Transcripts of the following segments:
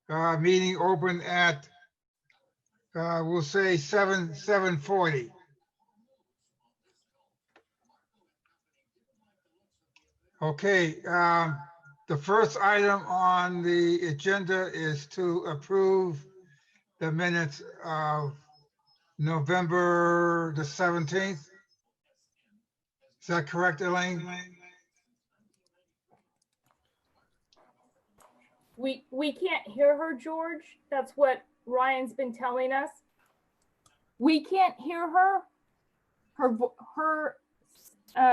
Meeting open at, we'll say 7:40. Okay, the first item on the agenda is to approve the minutes of November the 17th. Is that correct, Elaine? We can't hear her, George. That's what Ryan's been telling us. We can't hear her. Her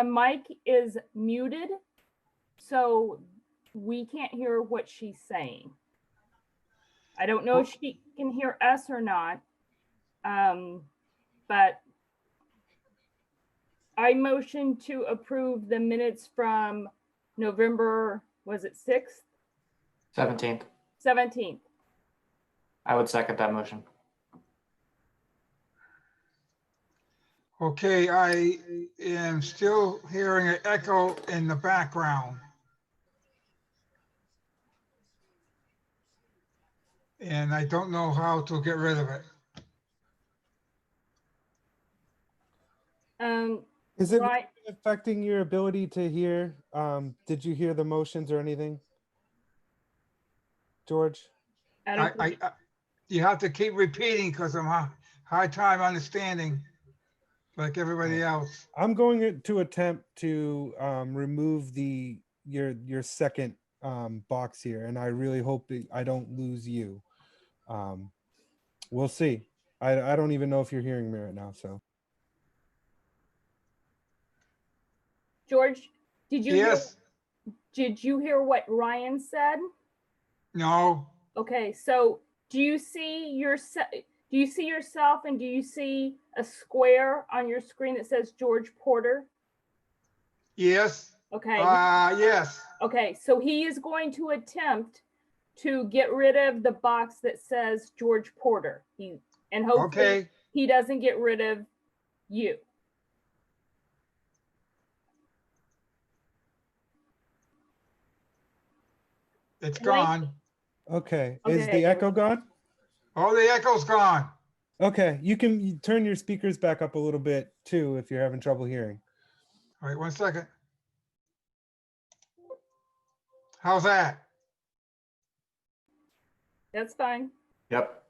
mic is muted, so we can't hear what she's saying. I don't know if she can hear us or not, but I motion to approve the minutes from November, was it 6th? 17th. 17th. I would second that motion. Okay, I am still hearing an echo in the background. And I don't know how to get rid of it. Is it Right. affecting your ability to hear? Did you hear the motions or anything? George? You have to keep repeating because I'm hard time understanding like everybody else. I'm going to attempt to remove your second box here, and I really hope that I don't lose you. We'll see. I don't even know if you're hearing me right now, so. George, did you Yes, did you hear what Ryan said? no, Okay, so do you see yourself and do you see a square on your screen that says George Porter? yes, Okay. yes. Okay, so he is going to attempt to get rid of the box that says George Porter. And hopefully Okay, he doesn't get rid of you. it's Elaine? gone. Okay, Okay, is the echo gone? Oh, the echo's gone. Okay, you can turn your speakers back up a little bit too if you're having trouble hearing. All right, 1 second. How's that? That's fine. Yep.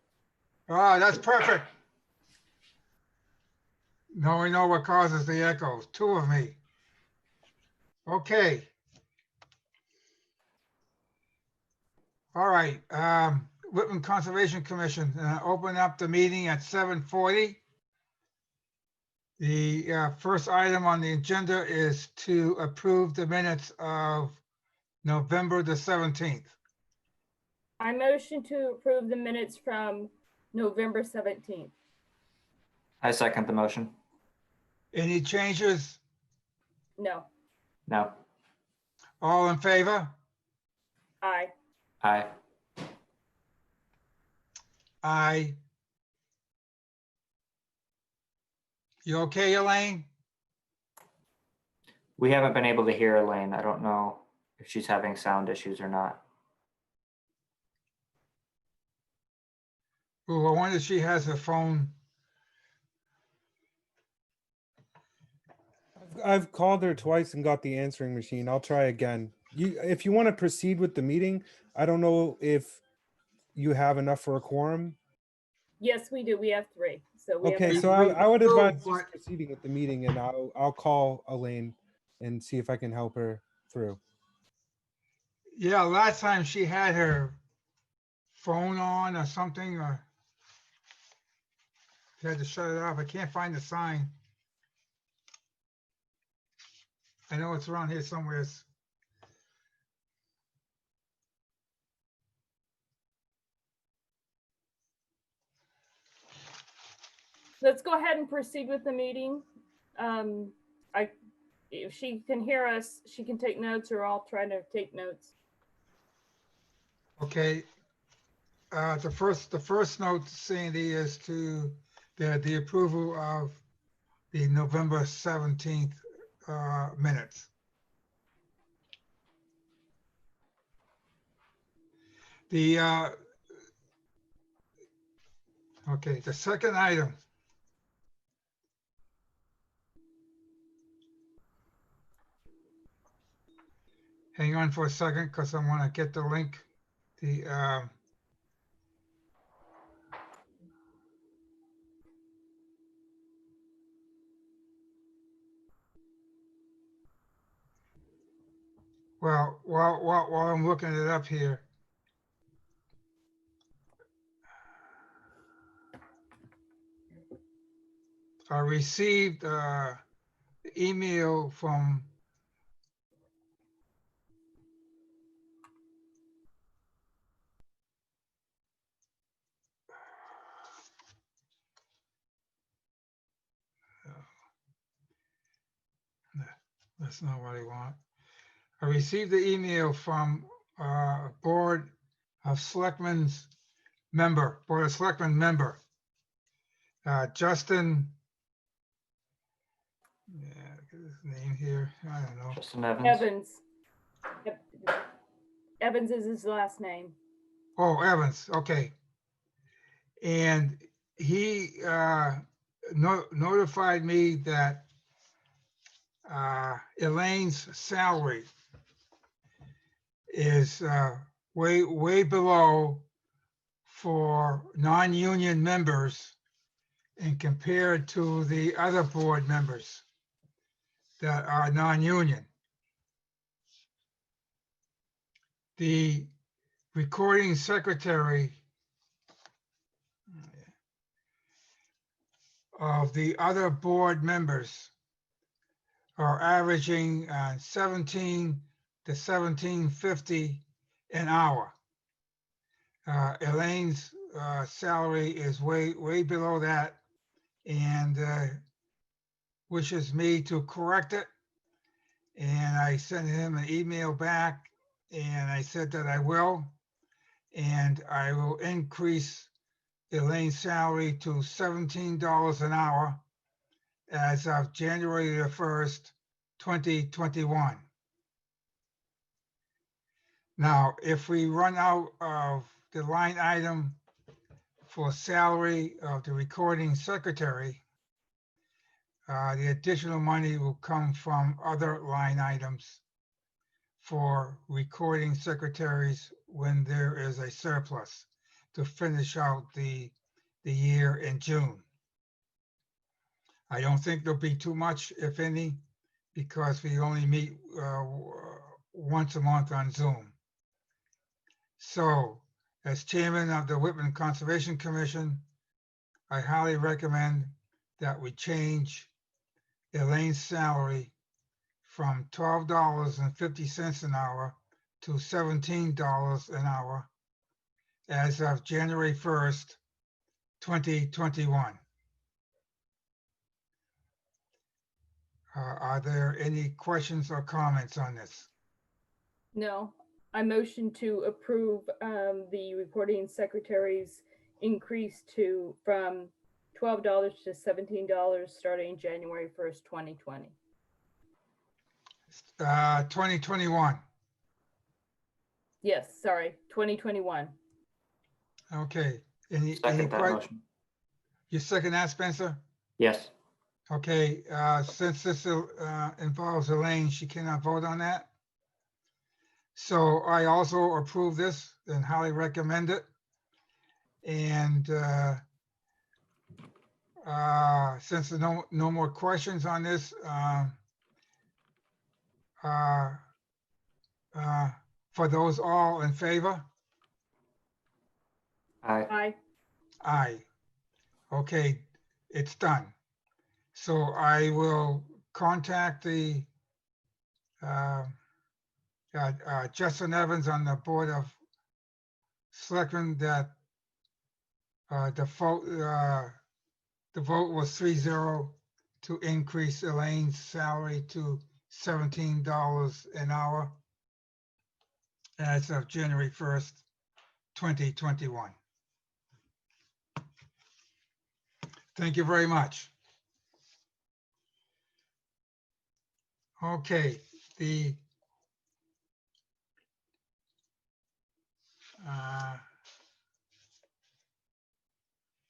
That's perfect. Now we know what causes the echoes. 2 of me. Okay. All right, Whitman Conservation Commission, open up the meeting at 7:40. The first item on the agenda is to approve the minutes of November the 17th. I motion to approve the minutes from November 17th. I second the motion. Any changes? No. No. All in favor? Aye. Aye. Aye. You okay, Elaine? We haven't been able to hear Elaine. I don't know if she's having sound issues or not. Ooh, I wonder if she has her phone. I've called her twice and got the answering machine. I'll try again. If you want to proceed with the meeting, I don't know if you have enough for a quorum. Yes, we do. We have 3. So we Okay, have so I would advise just but- proceeding with the meeting, and I'll call Elaine and see if I can help her through. Yeah, last time she had her phone on or something, or she had to shut it off. I can't find the sign. I know it's around here somewhere. Let's go ahead and proceed with the meeting. If she can hear us, she can take notes, or I'll try to take notes. Okay. The first note, Sandy, is to the approval of the November 17th minutes. The Okay, the second item. Hang on for a second, because I want to get the link. The well, while I'm looking it up here. I received email from that's not what I want. I received the email from Board of Selectmen's member, Board of Selectmen member, Justin. Yeah, get his name here. I don't know. Justin Evans. Evans. Yep. Evans is his last name. Oh, Evans. Okay. And he notified me that Elaine's salary is way below for non-union members and compared to the other board members that are non-union. The recording secretary of the other board members are averaging 17 to 17.50 an hour. Elaine's salary is way below that, and wishes me to correct it. And I sent him an email back, and I said that I will, and I will increase Elaine's salary to $17 an hour as of January the 1st, 2021. Now, if we run out of the line item for salary of the recording secretary, the additional money will come from other line items for recording secretaries when there is a surplus to finish out the year in June. I don't think there'll be too much, if any, because we only meet once a month on Zoom. So, as chairman of the Whitman Conservation Commission, I highly recommend that we change Elaine's salary from $12.50 an hour to $17 an hour as of January 1st, 2021. Are there any questions or comments on this? No, I motion to approve the recording secretary's increase from $12 to $17 starting January 1st, 2020. 2021. Yes, sorry, 2021. Okay. Any Second that questions? motion. You second that, Spencer? Yes. Okay, since this involves Elaine, she cannot vote on that. So I also approve this and highly recommend it. And since there's no more questions on this, for those all in favor? Aye. Aye. Aye. Okay, it's done. So I will contact the Justin Evans on the Board of Selectmen that the vote was 3-0 to increase Elaine's salary to $17 an hour as of January 1st, 2021. Thank you very much. Okay, the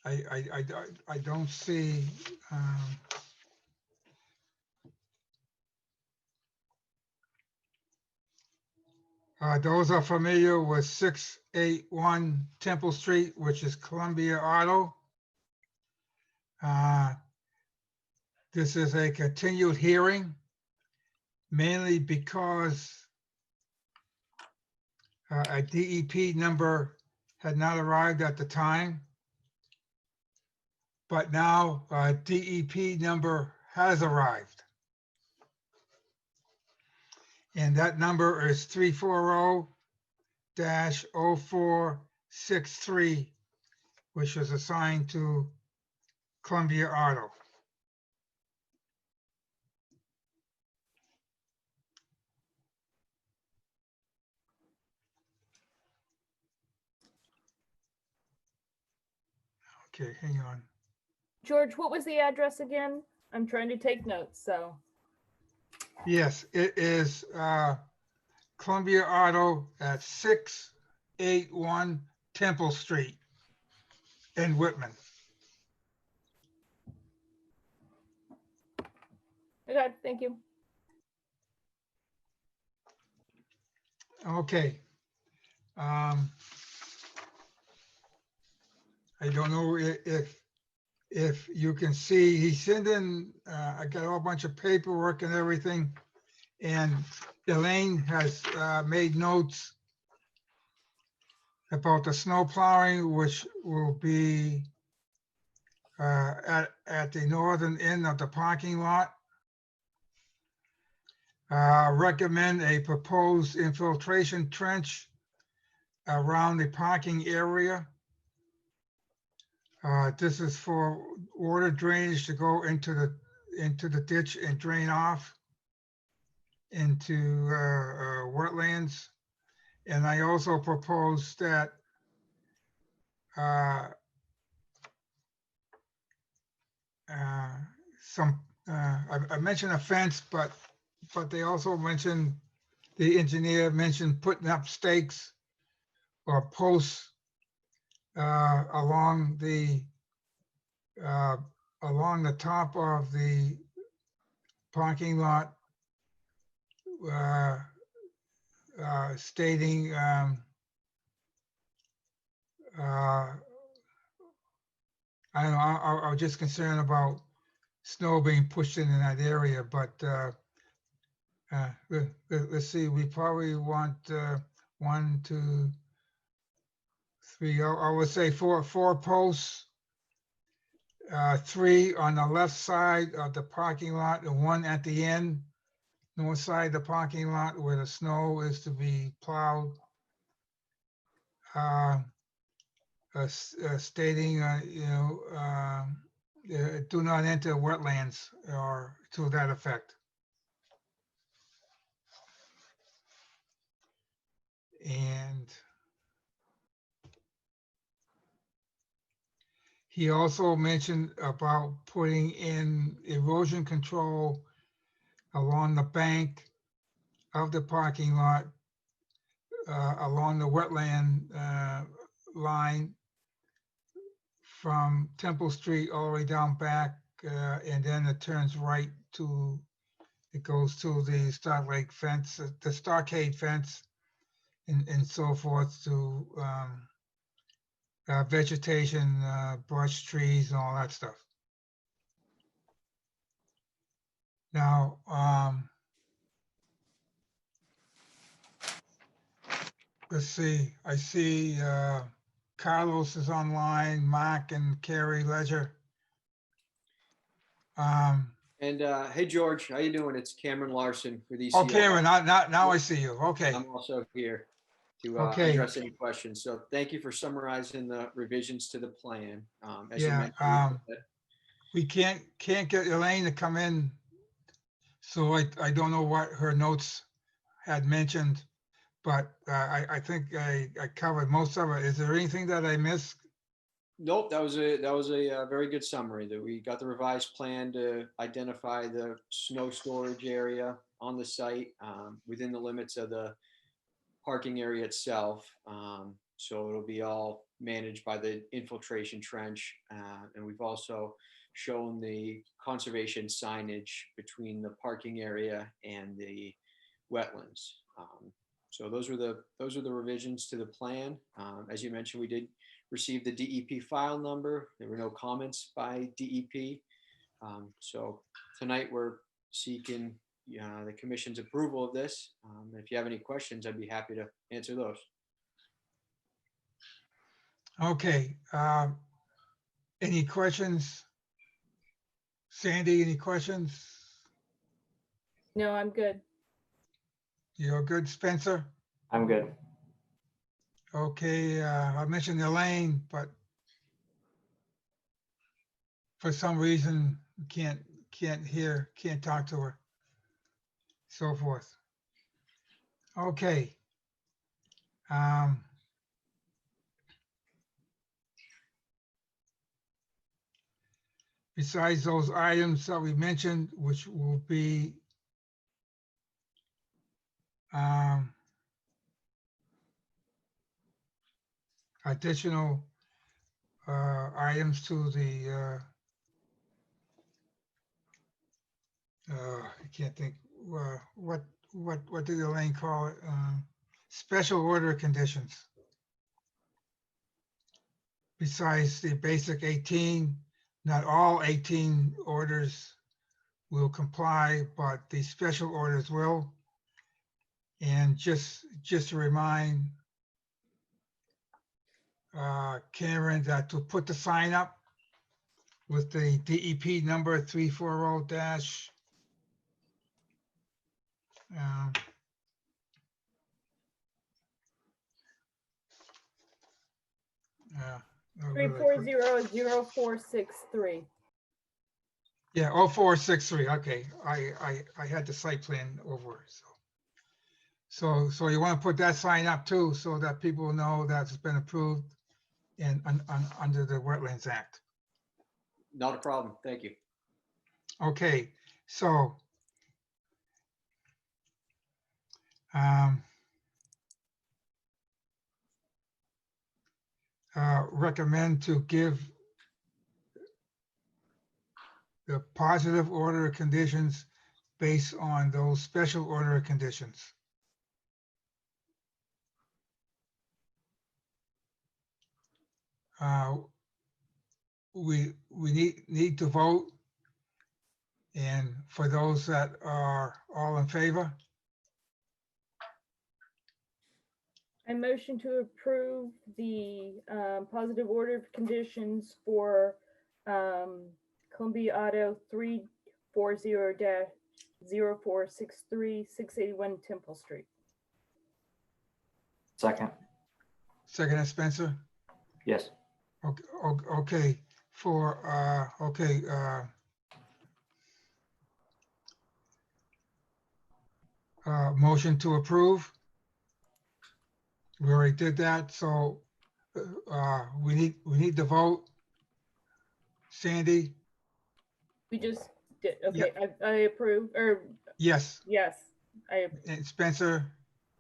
I don't see, those are familiar with 681 Temple Street, which is Columbia Auto. This is a continued hearing, mainly because a DEP number had not arrived at the time. But now a DEP number has arrived. And that number is 340-0463, which was assigned to Columbia Auto. Okay, hang on. George, what was the address again? I'm trying to take notes, so. Yes, it is Columbia Auto at 681 Temple Street in Whitman. Okay, thank you. Okay. I don't know if you can see, he sent in, I got a whole bunch of paperwork and everything. And Elaine has made notes about the snow plowing, which will be at the northern end of the parking lot. Recommend a proposed infiltration trench around the parking area. This is for water drainage to go into the ditch and drain off into wetlands. And I also propose that I mentioned a fence, but they also mentioned, the engineer mentioned putting up stakes or posts along the top of the parking lot, stating I don't know, I was just concerned about snow being pushed in that area, but let's see, we probably want 1, 2, 3, I would say four posts, 3 on the left side of the parking lot and 1 at the end, north side of the parking lot where the snow is to be plowed. Stating, do not enter wetlands or to that effect. And he also mentioned about putting in erosion control along the bank of the parking lot, along the wetland line from Temple Street all the way down back, and then it turns right to, it goes to the stockade fence, and so forth to vegetation, brush, trees, and all that stuff. Now, let's see, I see Carlos is online, Mark and Carrie Ledger. And hey, George, how you doing? It's Cameron Larson for these. Oh, Cameron, now I see you. Okay. I'm also here to Okay. address any questions. So thank you for summarizing the revisions to the plan. As you Yeah, mentioned, we can't get Elaine to come in, so I don't know what her notes had mentioned, but I think I covered most of it. Is there anything that I missed? nope, that was a very good summary. That we got the revised plan to identify the snow storage area on the site within the limits of the parking area itself. So it'll be all managed by the infiltration trench. And we've also shown the conservation signage between the parking area and the wetlands. So those are the revisions to the plan. As you mentioned, we did receive the DEP file number. There were no comments by DEP. So tonight we're seeking the commission's approval of this. If you have any questions, I'd be happy to answer those. Okay, any questions? Sandy, any questions? No, I'm good. You're good, Spencer? I'm good. Okay, I mentioned Elaine, but for some reason, can't talk to her. So forth. Okay. Besides those items that we mentioned, which will be additional items to the I can't think what did Elaine call it? Special order conditions. Besides the basic 18, not all 18 orders will comply, but the special orders will. And just to remind Karen that to put the sign up with the DEP number 340 dash Three four zero 0463. Yeah, 0463. Okay, I had the site plan over. So you want to put that sign up too, so that people know that it's been approved and under the Wetlands Act. Not a problem. Thank you. Okay, so recommend to give the positive order of conditions based on those special order of conditions. We need to vote, and for those that are all in favor, I motion to approve the positive order of conditions for Columbia Auto 340-0463 681 Temple Street. Second. second, Spencer. Yes. Okay, for motion to approve. We already did that, so we need to vote. Sandy, We just did, okay, I approve, or yes, yes, I, and Spencer,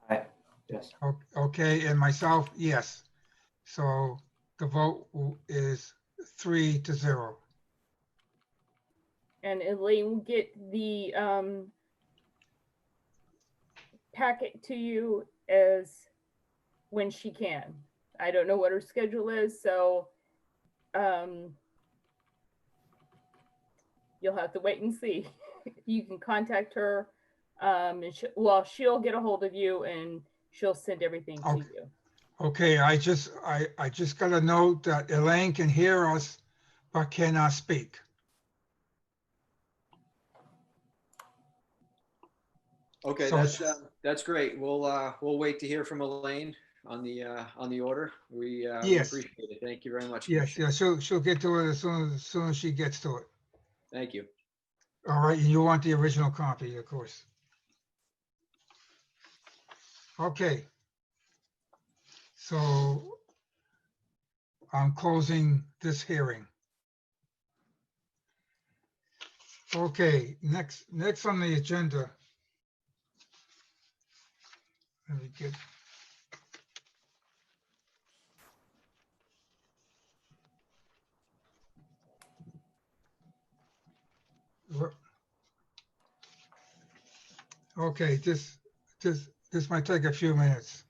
Aye. Yes. okay, and myself, yes. So the vote is 3-0. and Elaine will get the packet to you as when she can. I don't know what her schedule is, so you'll have to wait and see. You can contact her, and she'll get a hold of you and she'll send everything to you. Okay, I just got a note that Elaine can hear us but cannot speak. Okay, So that's great. We'll wait to hear from Elaine on the order. We Yes. appreciate it. Thank you very much. Yes, Commissioner. she'll get to it as soon as she gets to it. Thank you. All right, and you want the original copy, of course. Okay. So I'm closing this hearing. Okay, next on the agenda. Let me get. Okay, this might take a few minutes.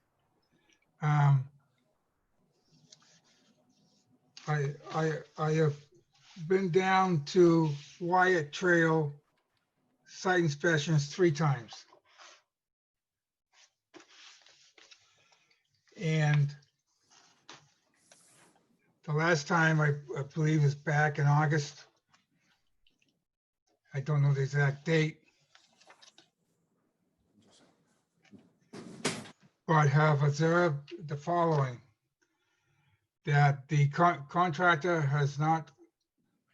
I have been down to Wyatt Trail site inspections 3 times. And the last time I believe is back in August. I don't know the exact date. But have observed the following, that the contractor has not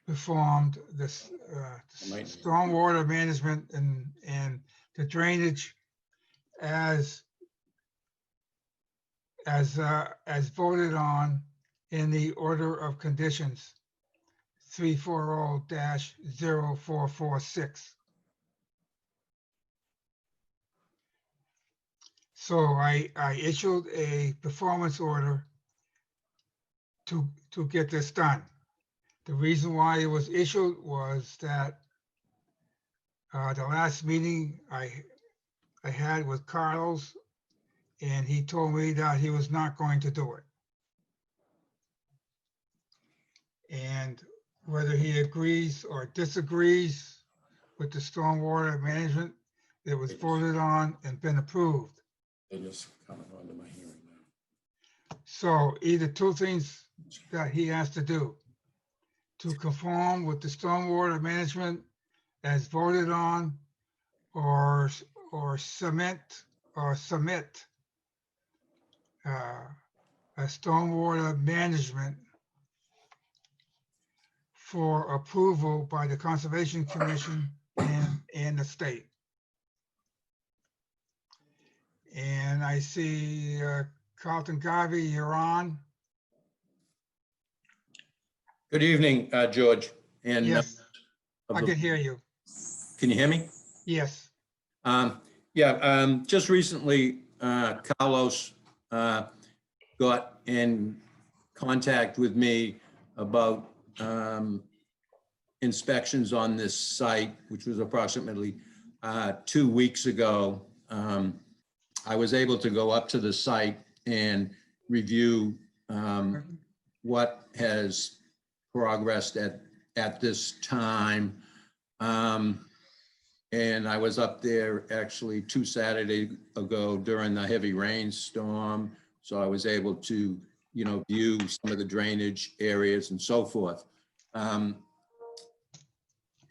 performed this stormwater management and the drainage as voted on in the order of conditions 340-0446. So I issued a performance order to get this done. The reason why it was issued was that the last meeting I had with Carlos, and he told me that he was not going to do it. And whether he agrees or disagrees with the stormwater management that was voted on and been approved. They just coming onto my hearing now. So either 2 things that he has to do: to conform with the stormwater management as voted on, or submit a stormwater management for approval by the Conservation Commission and the state. And I see Carlton Garvey, you're on. Good evening, George. And Yes, I can hear you. Can you hear me? Yes. Just recently, Carlos got in contact with me about inspections on this site, which was approximately 2 weeks ago. I was able to go up to the site and review what has progressed at this time. And I was up there actually 2 Saturdays ago during the heavy rainstorm. So I was able to, view some of the drainage areas and so forth.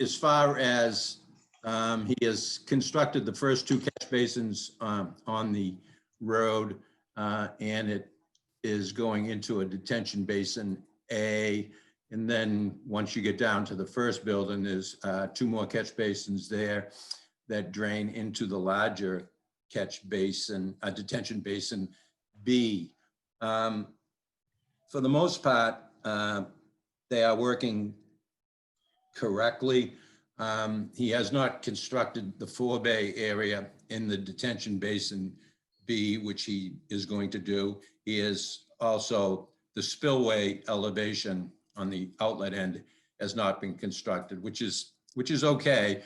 As far as he has constructed the first 2 catch basins on the road, and it is going into a detention basin A. And then once you get down to the first building, there's 2 more catch basins there that drain into the larger catch basin, detention basin B. For the most part, they are working correctly. He has not constructed the forebay area in the detention basin B, which he is going to do. He is also, the spillway elevation on the outlet end has not been constructed, which is okay.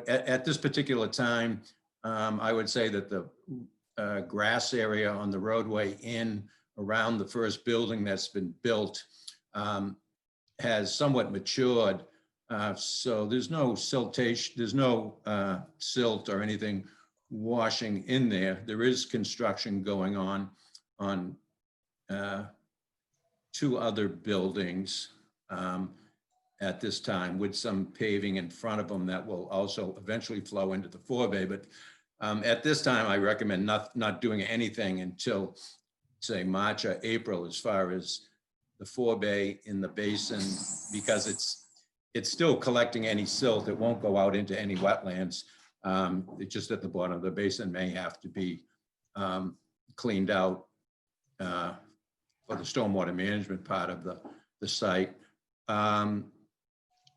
At this particular time, I would say that the grass area on the roadway in around the first building that's been built has somewhat matured. So there's no siltation, there's no silt or anything washing in there. There is construction going on 2 other buildings at this time, with some paving in front of them that will also eventually flow into the forebay. But at this time, I recommend not doing anything until, say, March or April, as far as the forebay in the basin, because it's still collecting any silt. It won't go out into any wetlands. It's just at the bottom of the basin may have to be cleaned out for the stormwater management part of the site.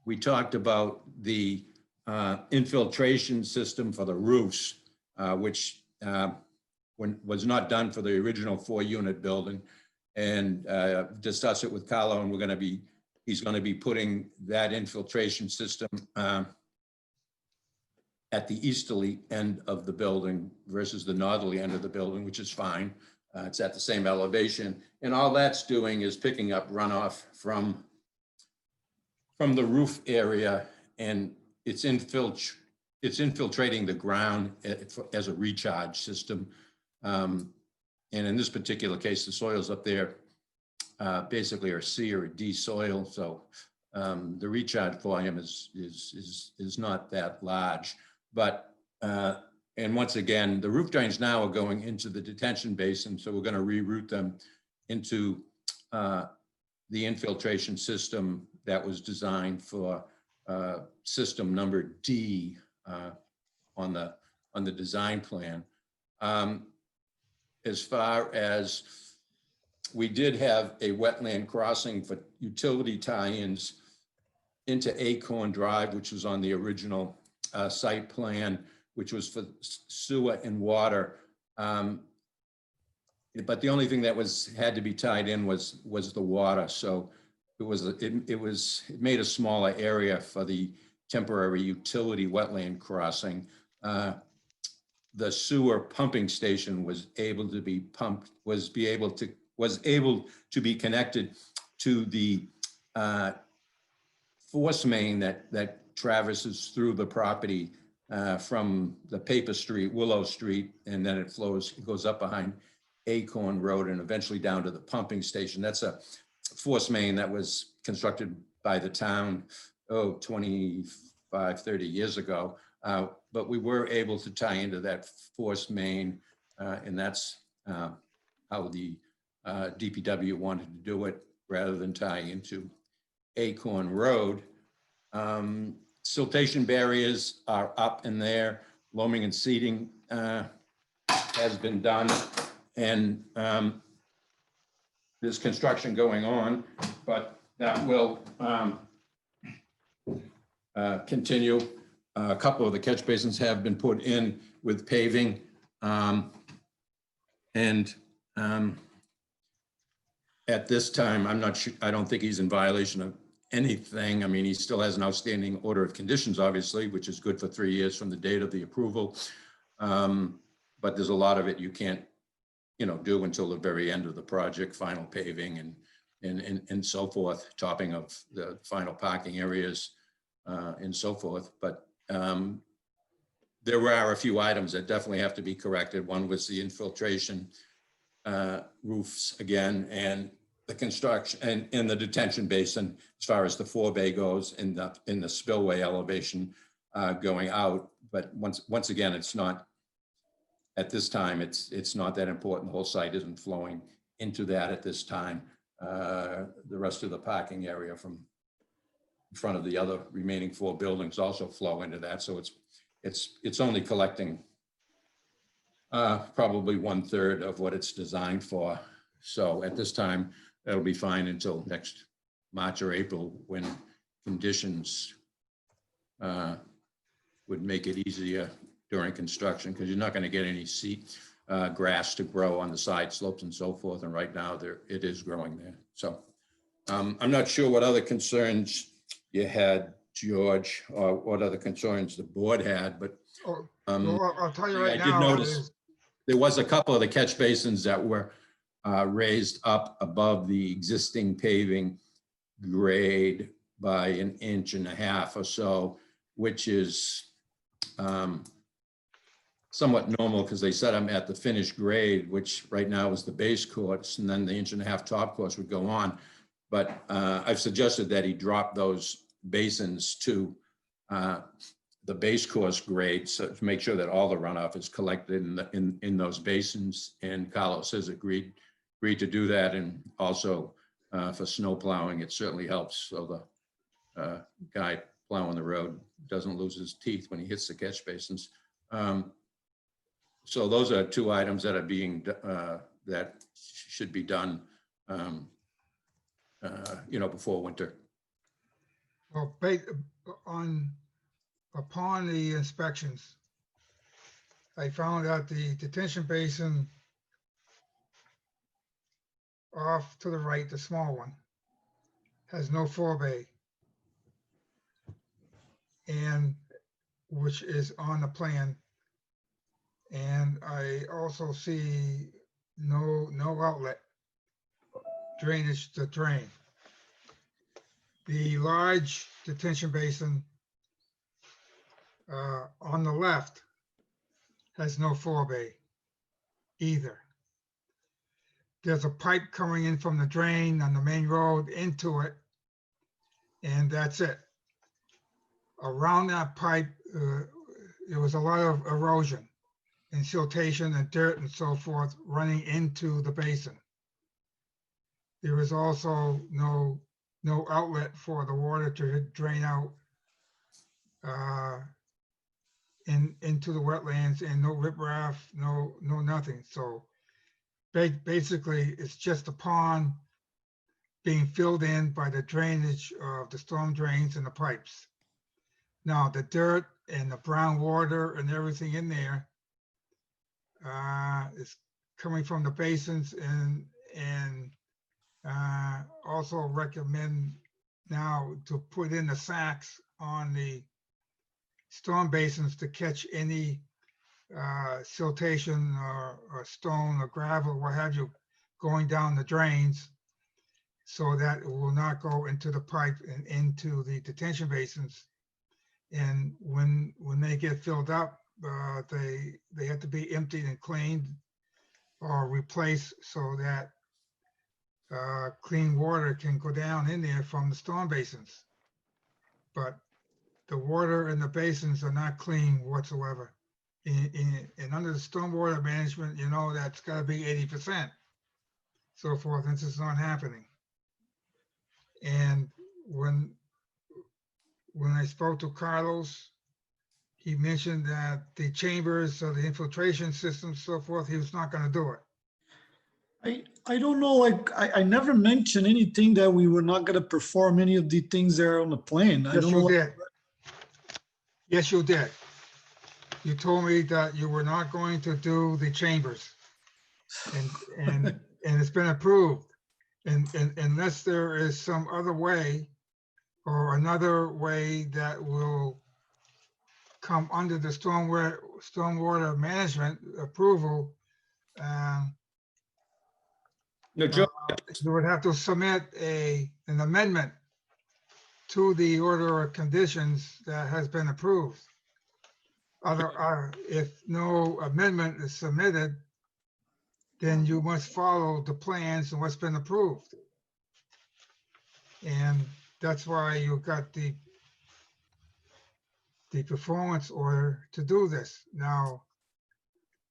We talked about the infiltration system for the roofs, which was not done for the original 4-unit building, and discuss it with Carlo, and he's going to be putting that infiltration system at the easterly end of the building versus the northerly end of the building, which is fine. It's at the same elevation. And all that's doing is picking up runoff from the roof area, and it's infiltrating the ground as a recharge system. And in this particular case, the soils up there basically are C or D soil. So the recharge volume is not that large. But, and once again, the roof drains now are going into the detention basin. So we're going to reroute them into the infiltration system that was designed for system number D on the design plan. As far as, we did have a wetland crossing for utility tie-ins into Acorn Drive, which was on the original site plan, which was for sewer and water. But the only thing that had to be tied in was the water. So it made a smaller area for the temporary utility wetland crossing. The sewer pumping station was able to be connected to the force main that traverses through the property from the Paper Street, Willow Street, and then it goes up behind Acorn Road and eventually down to the pumping station. That's a force main that was constructed by the town, 25, 30 years ago. But we were able to tie into that force main, and that's how the DPW wanted to do it rather than tying into Acorn Road. Siltation barriers are up in there. Loaming and seeding has been done, and there's construction going on, but that will continue. A couple of the catch basins have been put in with paving, and at this time, I'm not sure, I don't think he's in violation of anything. I mean, he still has an outstanding order of conditions, obviously, which is good for 3 years from the date of the approval. But there's a lot of it you can't, do until the very end of the project, final paving and so forth, topping of the final parking areas and so forth. But there are a few items that definitely have to be corrected. One was the infiltration roofs again, and the construction and the detention basin as far as the forebay goes in the spillway elevation going out. But once again, it's not, at this time, it's not that important. The whole site isn't flowing into that at this time. The rest of the parking area from in front of the other remaining 4 buildings also flow into that. So it's only collecting probably 1/3 of what it's designed for. So at this time, that'll be fine until next March or April, when conditions would make it easier during construction, because you're not going to get any grass to grow on the side slopes and so forth. And right now it is growing there. So I'm not sure what other concerns you had, George, or what other concerns the board had, but Well, I'll tell you right I now. did notice there was a couple of the catch basins that were raised up above the existing paving grade by 1.5 inches or so, which is somewhat normal because they set them at the finished grade, which right now is the base course, and then the 1.5 inch top course would go on. But I've suggested that he drop those basins to the base course grade, so to make sure that all the runoff is collected in those basins. And Carlos has agreed to do that. And also for snow plowing, it certainly helps, so the guy plowing the road doesn't lose his teeth when he hits the catch basins. So those are 2 items that are being that should be done before winter. Well, upon the inspections, I found out the detention basin off to the right, the small one, has no forebay. And which is on the plan. And I also see no outlet drainage to drain. The large detention basin on the left has no forebay either. There's a pipe coming in from the drain on the main road into it, and that's it. Around that pipe, there was a lot of erosion and siltation and dirt and so forth running into the basin. There was also no outlet for the water to drain out into the wetlands, and no riprap, no nothing. So basically, it's just a pond being filled in by the drainage of the storm drains and the pipes. Now, the dirt and the brown water and everything in there is coming from the basins, and also recommend now to put in the sacks on the storm basins to catch any siltation or stone or gravel, what have you, going down the drains, so that it will not go into the pipe and into the detention basins. And when they get filled up, they have to be emptied and cleaned or replaced so that clean water can go down in there from the storm basins. But the water in the basins are not clean whatsoever. And under the stormwater management, you know, that's got to be 80%, so forth, and this is not happening. And when I spoke to Carlos, he mentioned that the chambers or the infiltration system, so forth, he was not going to do it. I don't know, like, I never mentioned anything that we were not gonna perform any of the things there on the plan. I Yes, don't know. you what- did. Yes, you did. You told me that you were not going to do the chambers. And it's been approved. And unless there is some other way or another way that will come under the stormwater management approval, No, Joe, you would have to submit an amendment to the order of conditions that has been approved. If no amendment is submitted, then you must follow the plans and what's been approved. And that's why you got the performance order to do this. Now,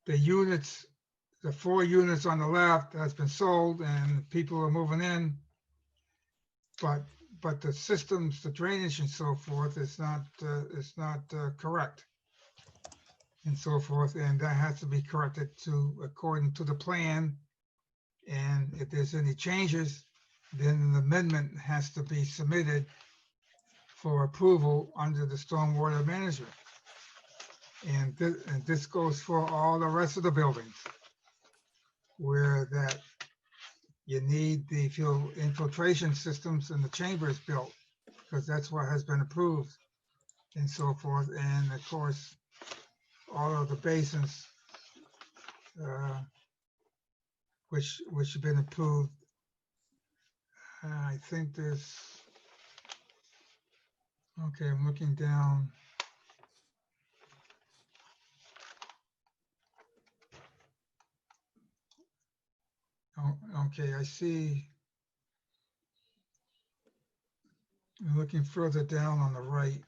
the units, the 4 units on the left has been sold and people are moving in. But the systems, the drainage and so forth is not correct. And so forth, and that has to be corrected according to the plan. And if there's any changes, then an amendment has to be submitted for approval under the stormwater management. And this goes for all the rest of the buildings where that you need the infiltration systems and the chambers built, because that's what has been approved and so forth. And of course, all of the basins which have been approved. I think there's, okay, I'm looking down. Oh, okay, I see. I'm looking further down on the right.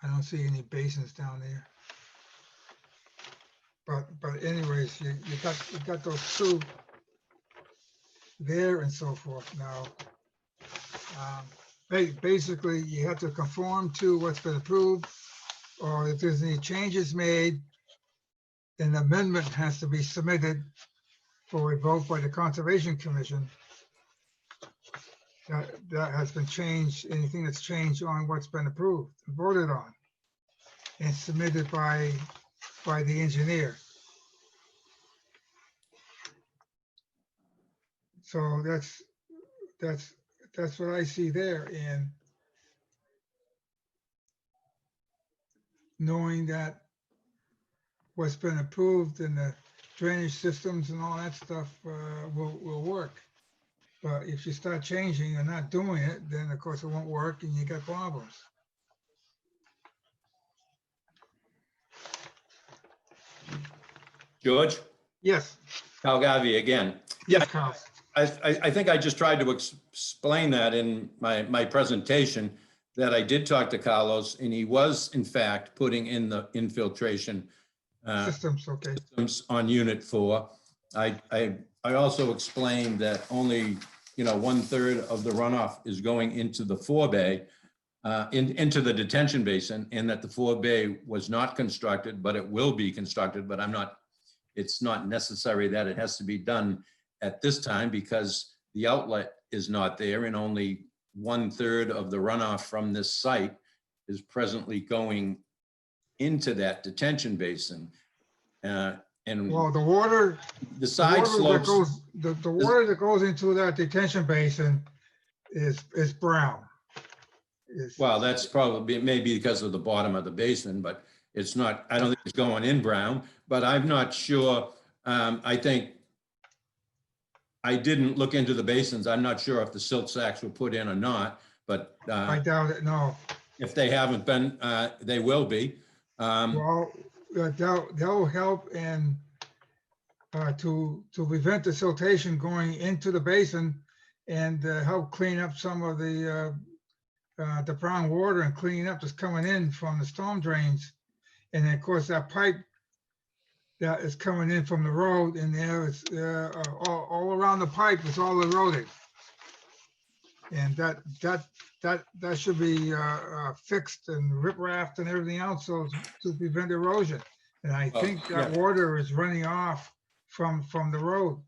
I don't see any basins down there. But anyways, you got those 2 there and so forth. Now, basically, you have to conform to what's been approved, or if there's any changes made, an amendment has to be submitted for a vote by the Conservation Commission. That has been changed, anything that's changed on what's been approved, and voted on, and submitted by the engineer. So that's what I see there. And knowing that what's been approved and the drainage systems and all that stuff will work. But if you start changing and not doing it, then of course it won't work and you got problems. George, Yes, Cal Gavi again. yes, Carl. I think I just tried to explain that in my presentation, that I did talk to Carlos, and he was in fact putting in the infiltration Systems, okay. systems on unit 4. I also explained that only, 1/3 of the runoff is going into the forebay, into the detention basin, and that the forebay was not constructed, but it will be constructed, but it's not necessary that it has to be done at this time because the outlet is not there and only 1/3 of the runoff from this site is presently going into that detention basin. And Well, the water, the the side water that slopes, goes, the water that goes into that detention basin is brown. well, that's probably, maybe because of the bottom of the basin, but it's not, I don't think it's going in brown, but I'm not sure. I think I didn't look into the basins. I'm not sure if the silt sacks were put in or not, but I doubt it, no. if they haven't been, they will be. Well, they'll help and to prevent the siltation going into the basin and help clean up some of the brown water and cleaning up that's coming in from the storm drains. And then, of course, that pipe that is coming in from the road and there is all around the pipe is all eroded. And that should be fixed and riprapped and everything else so to prevent erosion. And I Well, think that yeah. water is running off from the road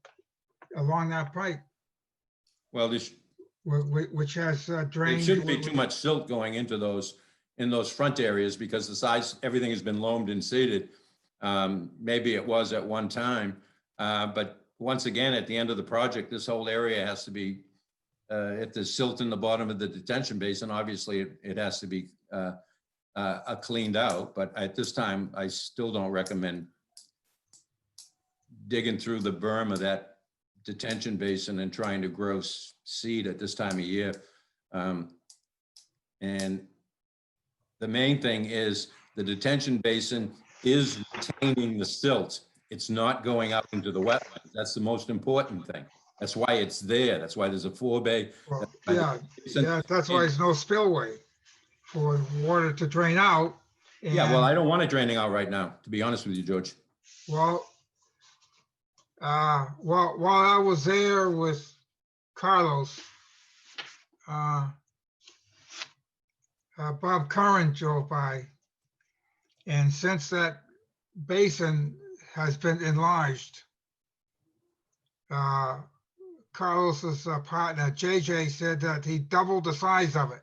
along that pipe, Well, this, which has there drained. shouldn't be too much silt going into in those front areas because the sides, everything has been loamed and seeded. Maybe it was at one time, but once again, at the end of the project, this whole area has to be, if there's silt in the bottom of the detention basin, obviously it has to be cleaned out. But at this time, I still don't recommend digging through the berm of that detention basin and trying to grow seed at this time of year. And the main thing is the detention basin is retaining the silt. It's not going up into the wetlands. That's the most important thing. That's why it's there. That's why there's a forebay. Well, yeah, that's why there's no spillway for water to drain out. Yeah, well, And, I don't want it draining out right now, to be honest with you, George. Well, while I was there with Carlos, Bob Curran drove by. And since that basin has been enlarged, Carlos's partner, JJ, said that he doubled the size of it.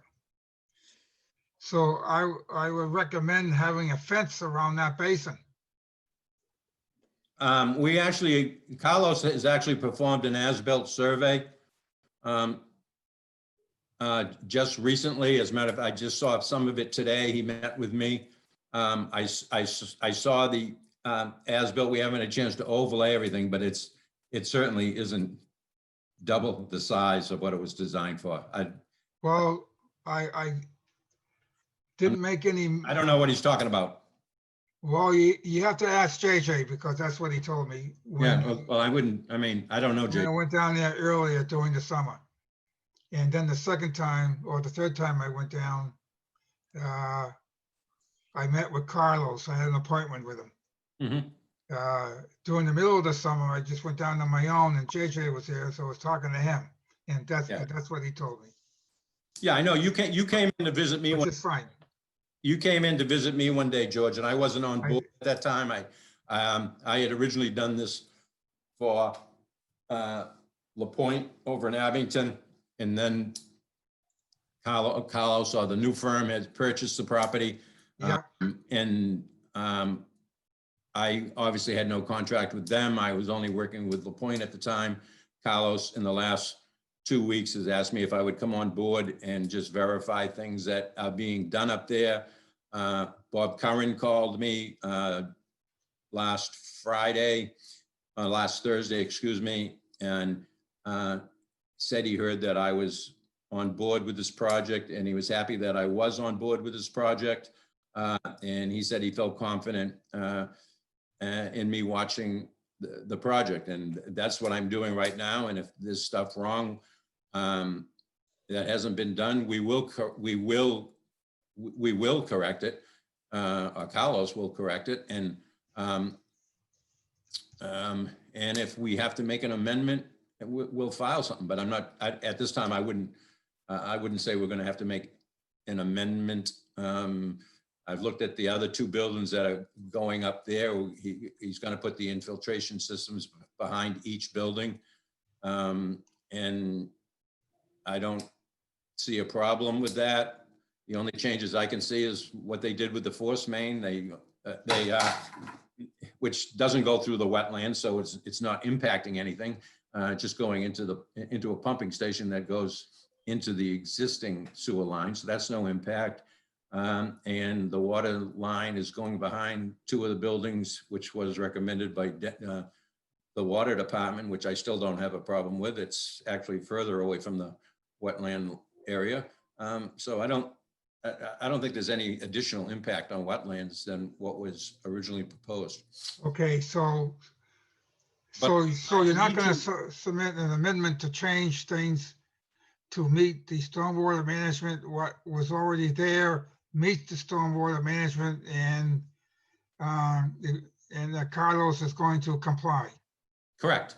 So I would recommend having a fence around that basin. Carlos has actually performed an as-built survey just recently. As a matter of fact, I just saw some of it today. He met with me. I saw the as-built. We haven't had a chance to overlay everything, but it certainly isn't double the size of what it was designed for. Well, I didn't make any. I don't know what he's talking about. Well, you have to ask JJ because that's what he told me. Yeah, well, I don't know, When Jay. I went down there earlier during the summer. And then the second time or the third time I went down, I met with Carlos. I had an appointment with him. Mhm. During the middle of the summer, I just went down on my own and JJ was there, so I was talking to him. And that's what he told me, Yeah, I know. You came in to visit me which is fine. You came in to visit me one day, George, and I wasn't on board at that time. I had originally done this for LaPointe over in Abington, and then Carlos, or the new firm, had purchased the property. Yeah. And I obviously had no contract with them. I was only working with LaPointe at the time. Carlos, in the last 2 weeks, has asked me if I would come on board and just verify things that are being done up there. Bob Curran called me last Thursday, excuse me, and said he heard that I was on board with this project, and he was happy that I was on board with this project. And he said he felt confident in me watching the project, and that's what I'm doing right now. And if there's stuff wrong that hasn't been done, we will correct it. Or Carlos will correct it, and if we have to make an amendment, we'll file something. But I'm not at this time. I wouldn't say we're going to have to make an amendment. I've looked at the other two buildings that are going up there. He's going to put the infiltration systems behind each building, and I don't see a problem with that. The only changes I can see is what they did with the force main. They which doesn't go through the wetland, so it's not impacting anything. Just going into a pumping station that goes into the existing sewer line, so that's no impact. And the water line is going behind two of the buildings, which was recommended by the water department, which I still don't have a problem with. It's actually further away from the wetland area. So I don't think there's any additional impact on wetlands than what was originally proposed. Okay, so you're not going to submit an amendment to change things to meet the stormwater management, what was already there, meet the stormwater management, and Carlos is going to comply. Correct.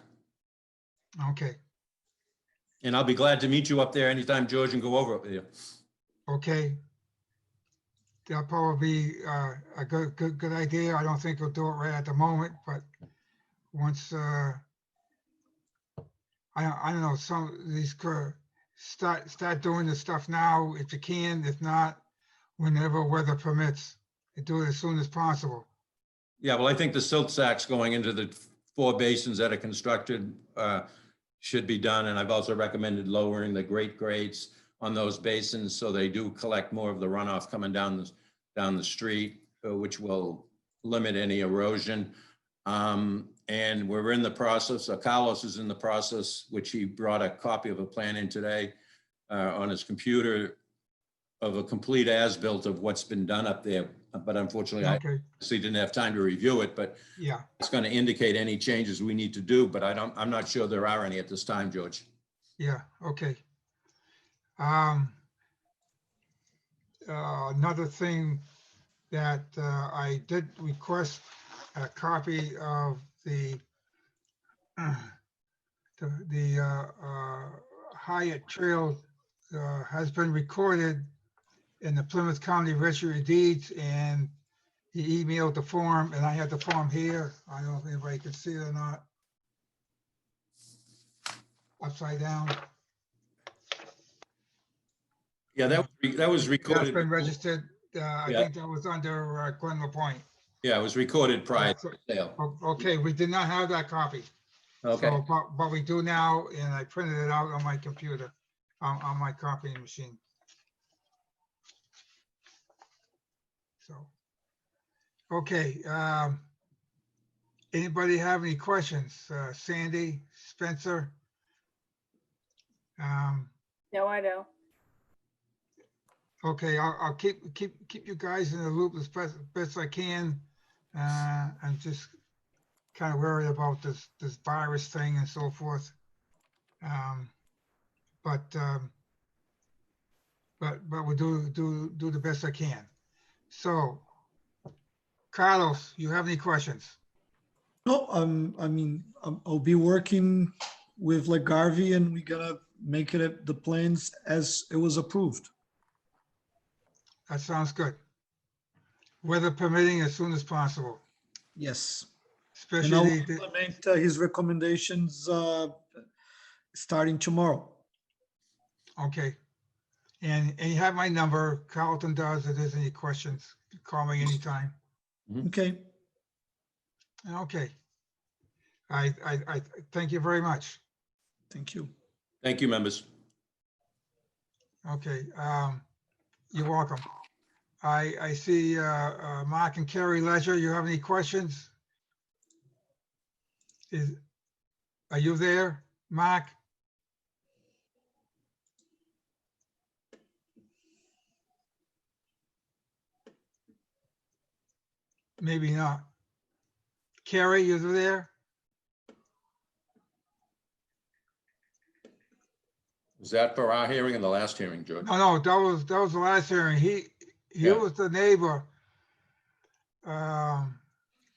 Okay, And I'll be glad to meet you up there anytime, George, and go over it with you. okay. That'll probably be a good idea. I don't think we'll do it right at the moment, but once I don't know, some of these start doing the stuff now if you can. If not, whenever weather permits, do it as soon as possible. Yeah, well, I think the silt sacks going into the 4 basins that are constructed should be done. And I've also recommended lowering the grades on those basins so they do collect more of the runoff coming down the street, which will limit any erosion. And we're in the process, Carlos is in the process, which he brought a copy of a plan in today on his computer, of a complete as-built of what's been done up there. But unfortunately, Okay. I obviously didn't have time to review it, but Yeah, it's going to indicate any changes we need to do, but I'm not sure there are any at this time, George. yeah, okay. Another thing that I did request a copy of the Hyatt Trail has been recorded in the Plymouth County Registry of Deeds, and he emailed the form, and I had the form here. I don't know if anybody can see it or not. Upside down. Yeah, that was That's recorded. been registered. I Yeah. think that was under Glen LaPointe. Yeah, it was recorded prior Yeah, to sale. Okay, we did not have that copy. Okay, So, but we do now, and I printed it out on my computer, on my copying machine. So, okay, anybody have any questions? Sandy, Spencer? No, I don't. Okay, I'll keep you guys in the loop as best I can. I'm just kind of worried about this virus thing and so forth. But we'll do the best I can. So, Carlos, you have any questions? No, I mean, I'll be working with like Garvey, and we're gonna make it the plans as it was approved. That sounds good. Weather permitting, as soon as possible, Yes. And I'll especially implement his recommendations starting tomorrow. okay. And you have my number. Carlton does. If there's any questions, call me anytime. Okay. Okay. I thank you very much. Thank you. thank you, members. Okay. You're welcome. I see Mark and Carrie Ledger. You have any questions? Are you there, Mark? Maybe not. Carrie, you there? Was that for our hearing and the last hearing, George? No, that was the last hearing. He Yeah. was the neighbor.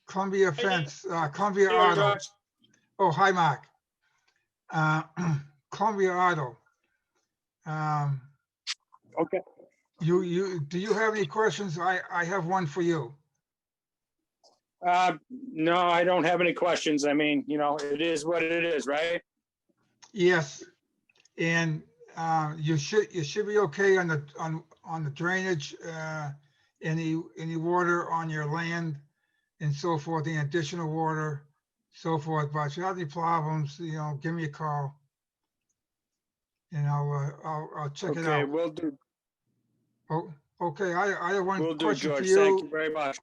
Columbia Fence, Columbia Hey, Auto. George. Oh, hi, Mark. Columbia Auto. Okay. Do you have any questions? I have one for you. No, I don't have any questions. I mean, it is what it is, right? Yes, and you should be okay on the drainage, any water on your land and so forth, the additional water, so forth. But if you have any problems, give me a call, and I'll check it Okay, out. will do. Oh, okay. I have one Will do, question for George. Thank you you. very much.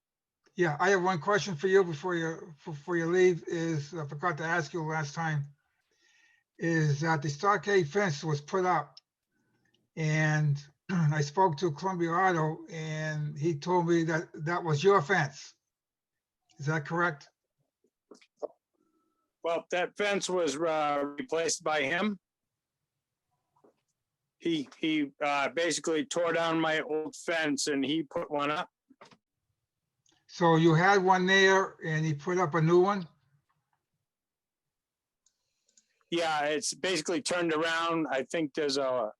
Yeah, I have one question for you before you leave. I forgot to ask you last time. Is that the stockade fence was put up, and I spoke to Columbia Auto, and he told me that that was your fence. Is that correct? Well, that fence was replaced by him. He basically tore down my old fence and he put one up. So you had one there, and he put up a new one. Yeah, it's basically turned around. I think there's how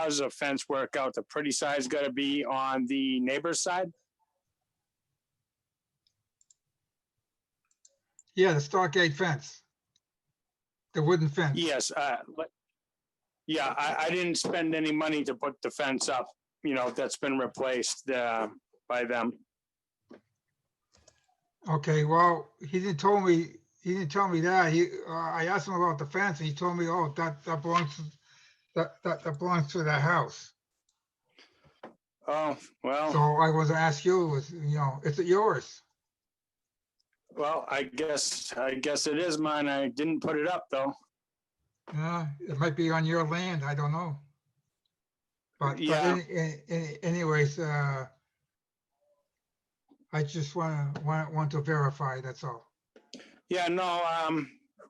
does a fence work out? The pretty side's got to be on the neighbor's side. Yeah, the stockade fence, the wooden fence. Yes. Yeah, I didn't spend any money to put the fence up. That's been replaced by them. Okay, well, he didn't tell me that. I asked him about the fence, and he told me, oh, that belongs to that belongs to the house. Oh, well. So I was to ask you, is it yours? Well, I guess it is mine. I didn't put it up though. Yeah, it might be on your land. I don't know. But Yeah. anyways, I just want to verify. That's all. Yeah, no,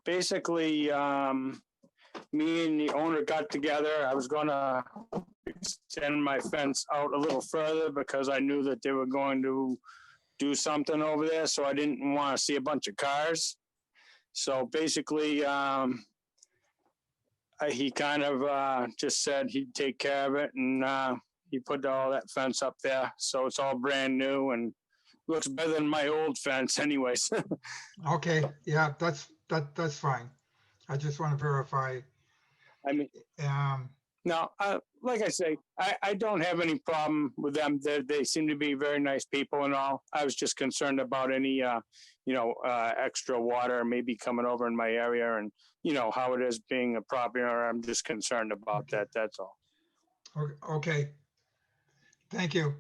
basically, me and the owner got together. I was gonna extend my fence out a little further because I knew that they were going to do something over there, so I didn't want to see a bunch of cars. So basically, he kind of just said he'd take care of it, and he put all that fence up there, so it's all brand new and looks better than my old fence, anyways. Okay, yeah, that's fine. I just want to verify. I mean, no, like I say, I don't have any problem with them. They seem to be very nice people and all. I was just concerned about any, extra water maybe coming over in my area, and how it is being a property owner. I'm just concerned about that. That's all. Okay. Thank you.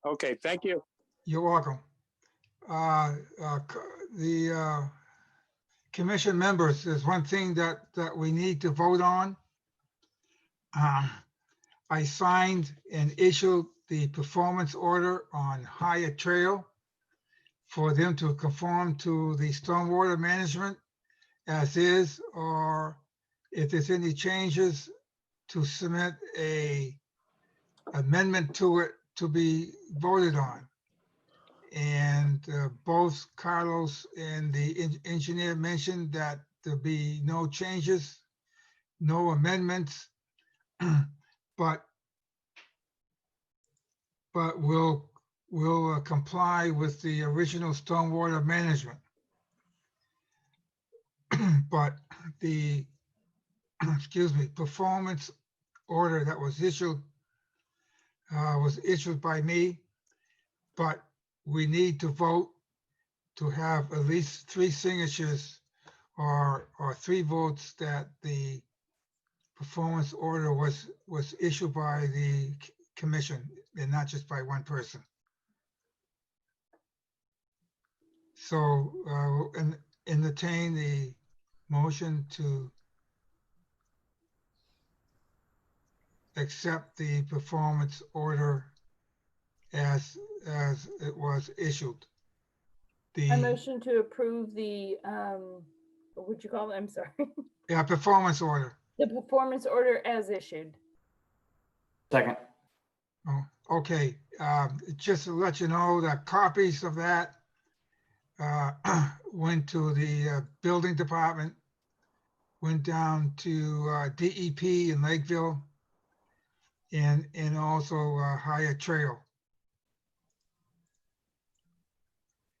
Okay, thank you. You're welcome. The commission members, there's one thing that we need to vote on. I signed and issued the performance order on Hyatt Trail for them to conform to the stormwater management as is, or if there's any changes, to submit a amendment to it to be voted on. And both Carlos and the engineer mentioned that there'll be no changes, no amendments, but we'll comply with the original stormwater management. But the excuse me, performance order that was issued by me, but we need to vote to have at least 3 signatures or 3 votes that the performance order was issued by the commission and not just by one person. So entertain the motion to accept the performance order as it was issued. I motion to approve the, what would you call it? I'm sorry. Yeah, performance order. The performance order as issued. Second. Oh, okay, just to let you know that copies of that went to the building department, went down to DEP in Lakeville, and also Higher Trail.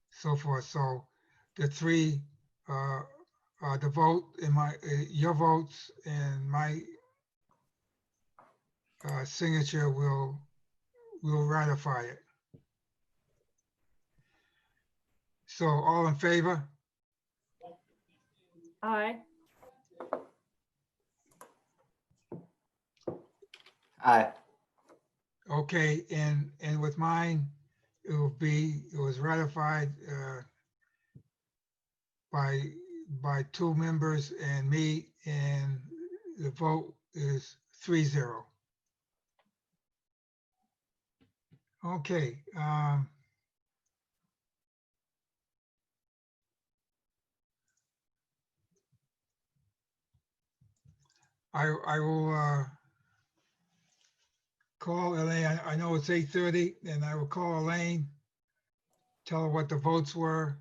So forth. So the three, the vote in my, your votes and my signature will ratify it. So all in favor? Aye. Aye. Okay, and with mine, it was ratified by 2 members and me, and the vote is 3-0. Okay, I will call Elaine. I know it's 8:30, and I will call Elaine, tell her what the votes were.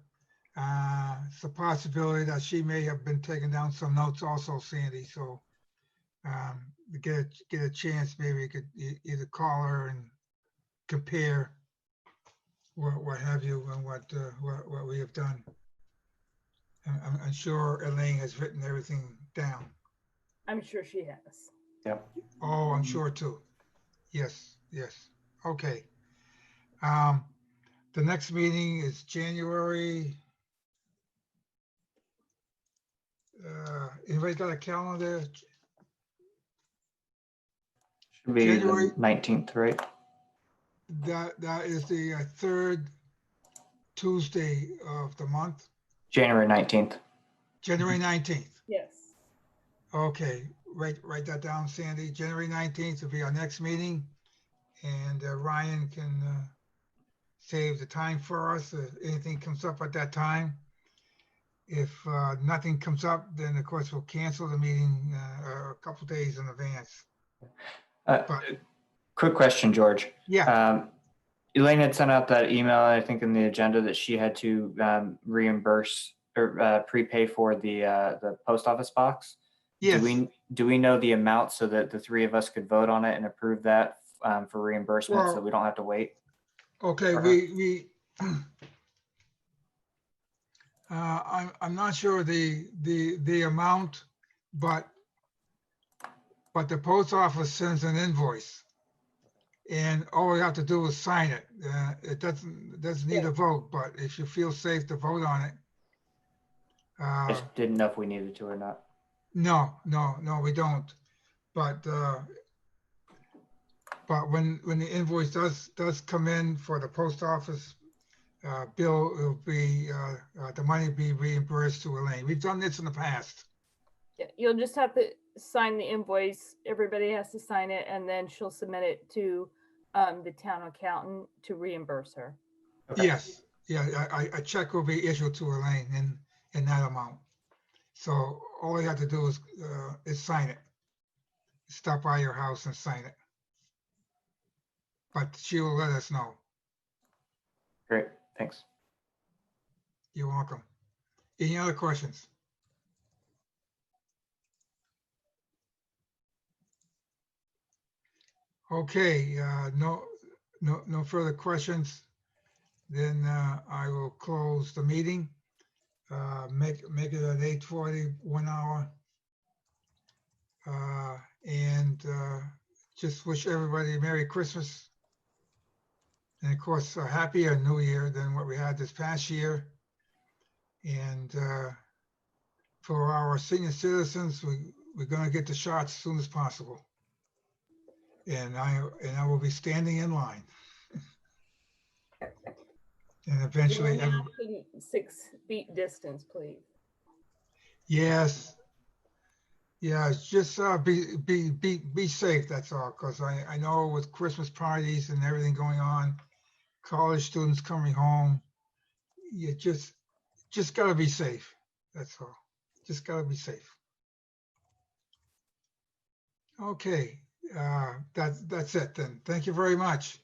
It's a possibility that she may have been taking down some notes also, Sandy, so to get a chance, maybe you could either call her and compare what have you and what we have done. I'm sure Elaine has written everything down. I'm sure she has. Yep. Oh, I'm sure too. Yes, yes. Okay. The next meeting is January. Anybody got a calendar? Should be January- the 19th, right? That is the third Tuesday of the month, January 19th. January 19th. Yes. Okay, write that down, Sandy. January 19th will be our next meeting. And Ryan can save the time for us if anything comes up at that time. If nothing comes up, then of course we'll cancel the meeting a couple days in advance. But Quick question, George. yeah, Elaine had sent out that email, I think, in the agenda that she had to reimburse or prepay for the post office box. yes. Do we know the amount so that the 3 of us could vote on it and approve that for reimbursement, so Well, we don't have to wait? Okay, Uh-huh. I'm not sure the amount, but the post office sends an invoice. And all we have to do is sign it. It doesn't need a vote, but if you feel safe to vote on it. I just didn't know if we needed to or not. No, we don't. But when the invoice does come in for the post office bill, it'll be the money be reimbursed to Elaine. We've done this in the past. Yeah, you'll just have to sign the invoice. Everybody has to sign it, and then she'll submit it to the town accountant to reimburse her. Okay. Yes, yeah, a check will be issued to Elaine in that amount. So all you have to do is sign it. Stop by your house and sign it. But she will let us know. Great, thanks. You're welcome. Any other questions? Okay, no further questions. Then I will close the meeting. Make it at 8:40, 1 hour. And just wish everybody a Merry Christmas. And of course, a happier New Year than what we had this past year. And for our senior citizens, we're going to get the shots as soon as possible. And I will be standing in line. And eventually, We're asking 6 feet distance, please. yes. Yeah, it's just be safe, that's all, because I know with Christmas parties and everything going on, college students coming home, you just gotta be safe. That's all. Just gotta be safe. Okay, that's it then. Thank you very much.